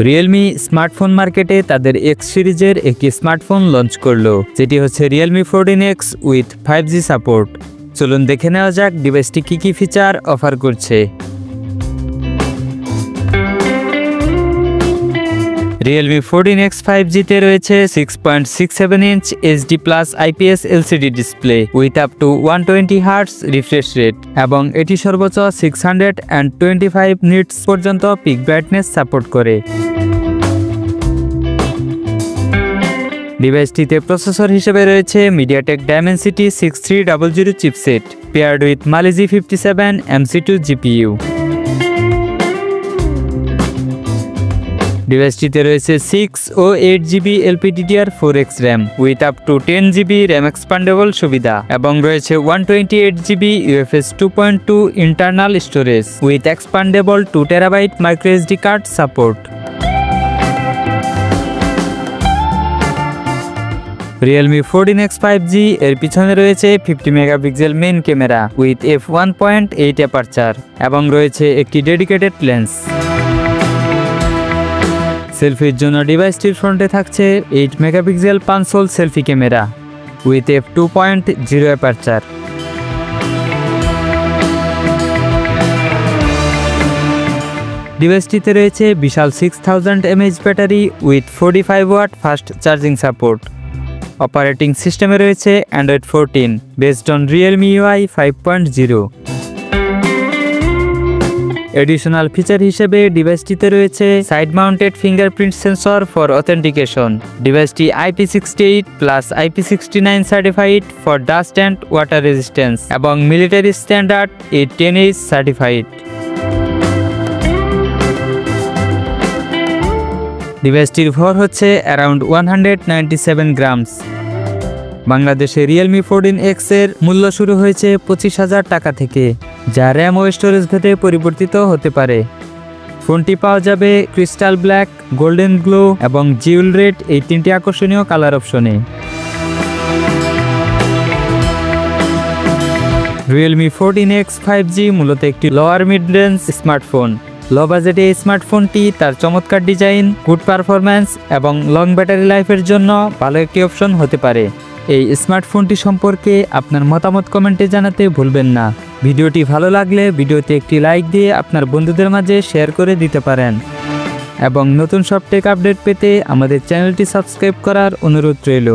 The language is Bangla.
রিয়েলমি স্মার্টফোন মার্কেটে তাদের এক্স সিরিজের একটি স্মার্টফোন লঞ্চ করলো, যেটি হচ্ছে Realme 14X with 5G support. চলুন দেখে নেওয়া যাক ডিভাইসটি কি কি ফিচার অফার করছে। রিয়েলমি 14X 5G তে রয়েছে 6.67 inch HD+ IPS LCD display with up two 120 hertz refresh rate এবং এটি সর্বোচ্চ 625 নিটস পর্যন্ত পিক ব্রাইটনেস সাপোর্ট করে। ডিভাইসটিতে প্রসেসর হিসেবে রয়েছে MediaTek Dimensity 6300 chipset paired with Mali G57 MC2 GPU। ডিভাইসটিতে রয়েছে 6 ও 8GB LPDDR4X RAM with up to 10GB RAM expandable সুবিধা এবং রয়েছে 128GB UFS 2.2 internal storage with expandable 2TB microSD card support. Realme 14X 5G এর পিছনে রয়েছে 50 megapixel main camera with f1.8 aperture এবং রয়েছে একটি ডেডিকেটেড লেন্স। সেলফির জন্য ডিভাইসটির ফ্রন্টে থাকছে 8 মেগাপিক্সেল পাঁচশোল selfie camera with f2.0 aperture. ডিভাইসটিতে রয়েছে বিশাল 6000 mAh battery with 45 watt fast charging support. Operating সিস্টেমে রয়েছে Android 14 বেসড অন Realme UI 5.0। এডিশনাল ফিচার হিসেবে ডিভাইসটিতে রয়েছে side mounted fingerprint sensor for authentication. ডিভাইসটি IP68 plus IP69 certified for dust and water resistance এবং মিলিটারি স্ট্যান্ডার্ড 810H সার্টিফাইড। ডিভাইসটির ভর হচ্ছে অ্যারাউন্ড 197 গ্রামস। বাংলাদেশে রিয়েলমি 14X এর মূল্য শুরু হয়েছে 25,000 টাকা থেকে, যা র্যাম ও স্টোরেজ ভেদে পরিবর্তিত হতে পারে। ফোনটি পাওয়া যাবে ক্রিস্টাল ব্ল্যাক, গোল্ডেন গ্লো এবং জিউল রেড এই তিনটি আকর্ষণীয় কালার অপশনে। রিয়েলমি 14X 5G মূলত একটি লোয়ার মিড রেঞ্জ স্মার্টফোন। লো বাজেটে এই স্মার্টফোনটি তার চমৎকার ডিজাইন, গুড পারফরম্যান্স এবং লং ব্যাটারি লাইফের জন্য ভালো একটি অপশন হতে পারে। এই স্মার্টফোনটি সম্পর্কে আপনার মতামত কমেন্টে জানাতে ভুলবেন না। ভিডিওটি ভালো লাগলে ভিডিওতে একটি লাইক দিয়ে আপনার বন্ধুদের মাঝে শেয়ার করে দিতে পারেন এবং নতুন সব টেক আপডেট পেতে আমাদের চ্যানেলটি সাবস্ক্রাইব করার অনুরোধ রইল।